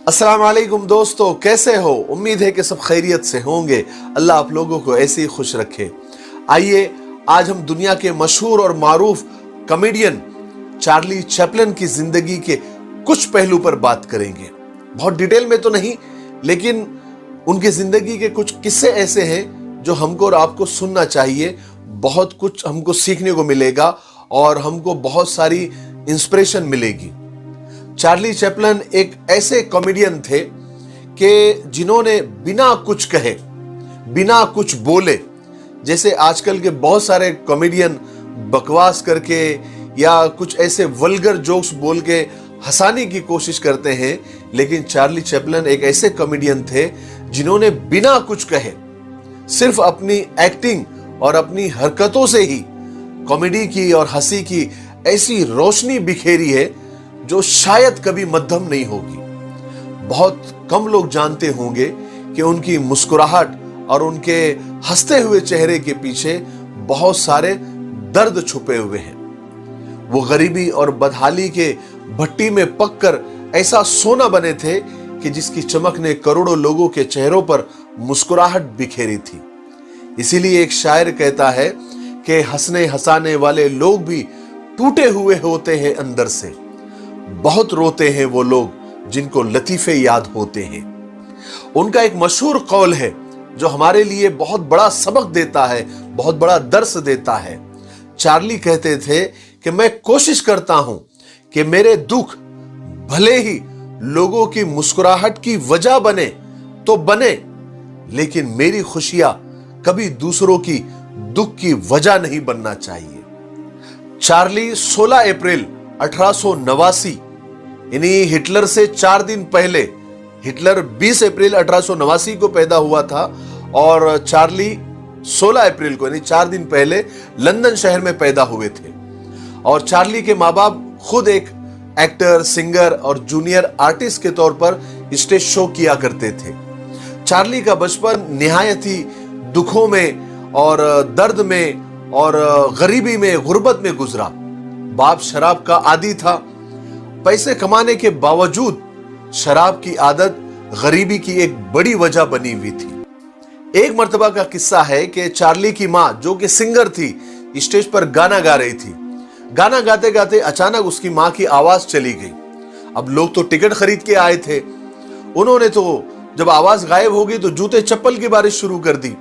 अस्सलाम वालेकुम दोस्तों, कैसे हो? उम्मीद है कि सब खैरियत से होंगे। अल्लाह आप लोगों को ऐसे ही खुश रखे। आइए आज हम दुनिया के मशहूर और मारूफ कॉमेडियन चार्ली चैपलिन की जिंदगी के कुछ पहलू पर बात करेंगे। बहुत डिटेल में तो नहीं, लेकिन उनकी जिंदगी के कुछ किस्से ऐसे हैं जो हमको और आपको सुनना चाहिए। बहुत कुछ हमको सीखने को मिलेगा और हमको बहुत सारी इंस्पिरेशन मिलेगी। चार्ली चैपलिन एक ऐसे कॉमेडियन थे कि जिन्होंने बिना कुछ कहे, बिना कुछ बोले, जैसे आजकल के बहुत सारे कॉमेडियन बकवास करके या कुछ ऐसे वल्गर जोक्स बोल के हंसाने की कोशिश करते हैं, लेकिन चार्ली चैपलिन एक ऐसे कॉमेडियन थे जिन्होंने बिना कुछ कहे सिर्फ अपनी एक्टिंग और अपनी हरकतों से ही कॉमेडी की और हंसी की ऐसी रोशनी बिखेरी है जो शायद कभी मध्यम नहीं होगी। बहुत कम लोग जानते होंगे कि उनकी मुस्कुराहट और उनके हंसते हुए चेहरे के पीछे बहुत सारे दर्द छुपे हुए हैं। वो गरीबी और बदहाली के भट्टी में पककर ऐसा सोना बने थे कि जिसकी चमक ने करोड़ों लोगों के चेहरों पर मुस्कुराहट बिखेरी थी। इसीलिए एक शायर कहता है कि हंसने हंसाने वाले लोग भी टूटे हुए होते हैं अंदर से, बहुत रोते हैं वो लोग जिनको लतीफे याद होते हैं। उनका एक मशहूर कौल है जो हमारे लिए बहुत बड़ा सबक देता है, बहुत बड़ा दर्स देता है। चार्ली कहते थे कि मैं कोशिश करता हूं कि मेरे दुख भले ही लोगों की मुस्कुराहट की वजह बने तो बने, लेकिन मेरी खुशियां कभी दूसरों की दुख की वजह नहीं बनना चाहिए। चार्ली 16 अप्रैल 1889 यानी हिटलर से 4 दिन पहले, हिटलर 20 अप्रैल 1889 को पैदा हुआ था और चार्ली 16 अप्रैल को यानी 4 दिन पहले लंदन शहर में पैदा हुए थे। और चार्ली के माँ बाप खुद एक एक्टर, सिंगर और जूनियर आर्टिस्ट के तौर पर स्टेज शो किया करते थे। चार्ली का बचपन निहायत ही दुखों में और दर्द में और गरीबी में, गुर्बत में गुजरा। बाप शराब का आदी था। पैसे कमाने के बावजूद शराब की आदत गरीबी की एक बड़ी वजह बनी हुई थी। एक मर्तबा का किस्सा है कि चार्ली की मां, जो कि सिंगर थी, स्टेज पर गाना गा रही थी। गाना गाते गाते अचानक उसकी मां की आवाज चली गई। अब लोग तो टिकट खरीद के आए थे। उन्होंने तो जब आवाज गायब हो गई तो जूते चप्पल की बारिश शुरू कर दी।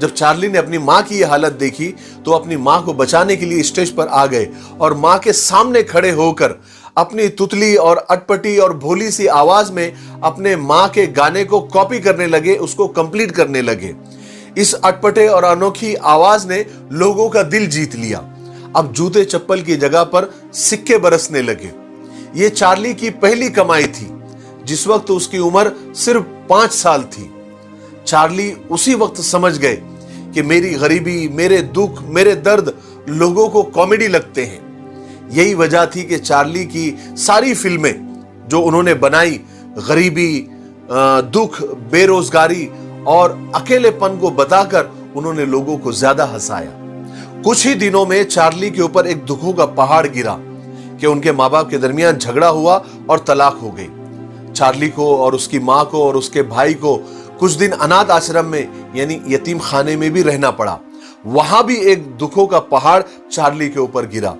जब चार्ली ने अपनी मां की यह हालत देखी तो अपनी मां को बचाने के लिए स्टेज पर आ गए और मां के सामने खड़े होकर अपनी तुतली और अटपटी और भोली सी आवाज में अपने मां के गाने को कॉपी करने लगे, उसको कंप्लीट करने लगे। इस अटपटे और अनोखी आवाज ने लोगों का दिल जीत लिया। अब जूते चप्पल की जगह पर सिक्के बरसने लगे। यह चार्ली की पहली कमाई थी। जिस वक्त उसकी उम्र सिर्फ 5 साल थी। चार्ली उसी वक्त समझ गए कि मेरी गरीबी, मेरे दुख, मेरे दर्द लोगों को कॉमेडी लगते हैं। यही वजह थी कि चार्ली की सारी फिल्में जो उन्होंने बनाई, गरीबी, दुख, बेरोजगारी और अकेलेपन को बताकर उन्होंने लोगों को ज्यादा हंसाया। कुछ ही दिनों में चार्ली के ऊपर एक दुखों का पहाड़ गिरा कि उनके माँ बाप के दरमियान झगड़ा हुआ और तलाक हो गई। चार्ली को और उसकी माँ को और उसके भाई को कुछ दिन अनाथ आश्रम में यानी यतीम खाने में भी रहना पड़ा। वहां भी एक दुखों का पहाड़ चार्ली के ऊपर गिरा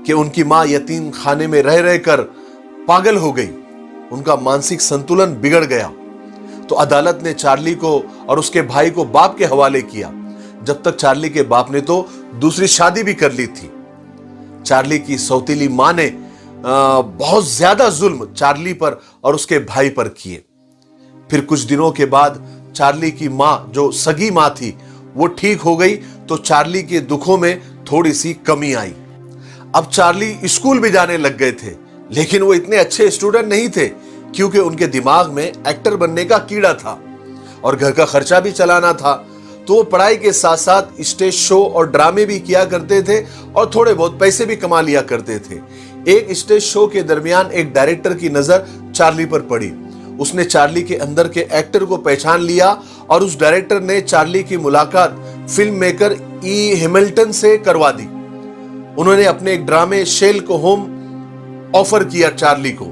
कि उनकी मां यतीम खाने में रह रहकर पागल हो गई, उनका मानसिक संतुलन बिगड़ गया। तो अदालत ने चार्ली को और उसके भाई को बाप के हवाले किया, जब तक चार्ली के बाप ने तो दूसरी शादी भी कर ली थी। चार्ली की सौतीली मां ने बहुत ज्यादा जुल्म चार्ली पर और उसके भाई पर किए। फिर कुछ दिनों के बाद चार्ली की मां, जो सगी मां थी, वो ठीक हो गई तो चार्ली के दुखों में थोड़ी सी कमी आई। अब चार्ली स्कूल भी जाने लग गए थे, लेकिन वो इतने अच्छे स्टूडेंट नहीं थे क्योंकि उनके दिमाग में एक्टर बनने का कीड़ा था और घर का खर्चा भी चलाना था। तो वो पढ़ाई के साथ साथ स्टेज शो और ड्रामे भी किया करते थे और थोड़े बहुत पैसे भी कमा लिया करते थे। एक स्टेज शो के दरमियान एक डायरेक्टर की नजर चार्ली पर पड़ी। उसने चार्ली के अंदर के एक्टर को पहचान लिया और उस डायरेक्टर ने चार्ली की मुलाकात फिल्म मेकर ई हैमिल्टन से करवा दी। उन्होंने अपने एक ड्रामे शेल को होम ऑफर किया चार्ली को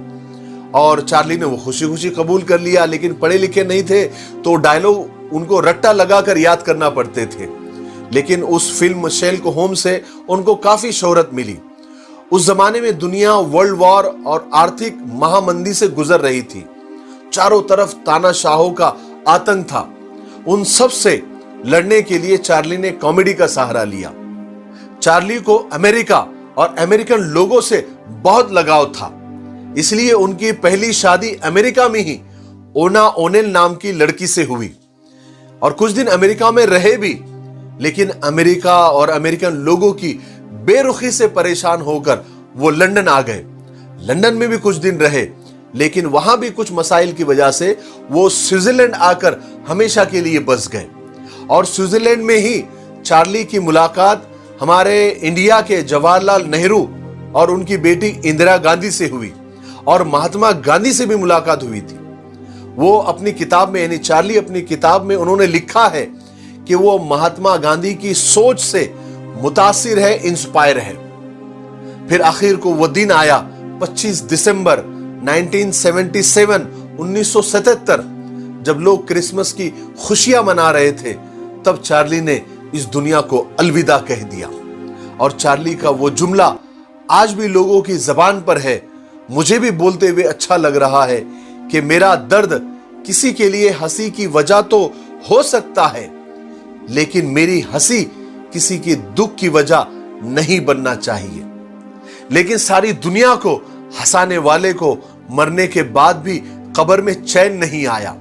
और चार्ली ने वो खुशी खुशी कबूल कर लिया, लेकिन पढ़े लिखे नहीं थे तो डायलॉग उनको रट्टा लगाकर याद करना पड़ते थे। लेकिन उस फिल्म शेरलॉक होम्स से उनको काफी शोहरत मिली। उस जमाने में दुनिया वर्ल्ड वॉर और आर्थिक महामंदी से गुजर रही थी। चारों तरफ तानाशाहों का आतंक था। उन सब से लड़ने के लिए चार्ली ने कॉमेडी का सहारा लिया। चार्ली को अमेरिका और अमेरिकन लोगों से बहुत लगाव था, इसलिए उनकी पहली शादी अमेरिका में ही ओना ओनेल नाम की लड़की से हुई और कुछ दिन अमेरिका में रहे भी। लेकिन अमेरिका और अमेरिकन लोगों की बेरुखी से परेशान होकर वो लंदन आ गए। लंदन में भी कुछ दिन रहे, लेकिन वहां भी कुछ मसाइल की वजह से वो स्विट्जरलैंड आकर हमेशा के लिए बस गए। और स्विट्जरलैंड में ही चार्ली की मुलाकात हमारे इंडिया के जवाहरलाल नेहरू और उनकी बेटी इंदिरा गांधी से हुई और महात्मा गांधी से भी मुलाकात हुई थी। वो अपनी किताब में, यानी चार्ली अपनी किताब में उन्होंने लिखा है कि वो महात्मा गांधी की सोच से मुतासिर है, इंस्पायर है। फिर आखिर को वो दिन आया 25 दिसंबर 1977 जब लोग क्रिसमस की खुशियां मना रहे थे, तब चार्ली ने इस दुनिया को अलविदा कह दिया। और चार्ली का वो जुमला आज भी लोगों की जबान पर है। मुझे भी बोलते हुए अच्छा लग रहा है कि मेरा दर्द किसी के लिए हंसी की वजह तो हो सकता है, लेकिन मेरी हंसी किसी के दुख की वजह नहीं बनना चाहिए। लेकिन सारी दुनिया को हंसाने वाले को मरने के बाद भी कब्र में चैन नहीं आया।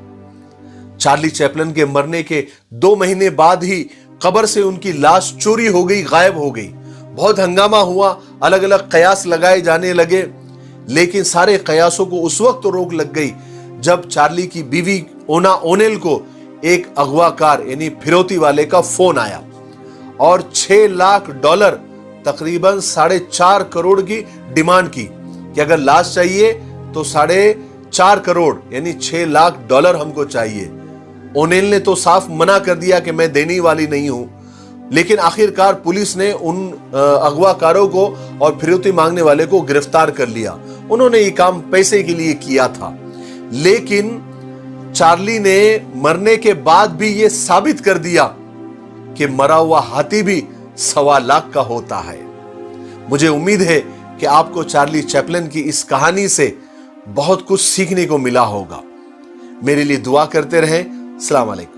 चार्ली चैपलिन के मरने के 2 महीने बाद ही कब्र से उनकी लाश चोरी हो गई, गायब हो गई। बहुत हंगामा हुआ, अलग अलग कयास लगाए जाने लगे, लेकिन सारे कयासों को उस वक्त तो रोक लग गई जब चार्ली की बीवी ओना ओनेल को एक अगवाकार यानी फिरौती वाले का फोन आया और $6 लाख तकरीबन 4.5 करोड़ की डिमांड की कि अगर लाश चाहिए तो 4.5 करोड़ यानी $6 लाख हमको चाहिए। ओनेल ने तो साफ मना कर दिया कि मैं देने वाली नहीं हूं, लेकिन आखिरकार पुलिस ने उन अगवाकारों को और फिरौती मांगने वाले को गिरफ्तार कर लिया। उन्होंने ये काम पैसे के लिए किया था, लेकिन चार्ली ने मरने के बाद भी ये साबित कर दिया कि मरा हुआ हाथी भी 1.25 लाख का होता है। मुझे उम्मीद है कि आपको चार्ली चैपलिन की इस कहानी से बहुत कुछ सीखने को मिला होगा। मेरे लिए दुआ करते रहें। अस्सलाम वालेकुम।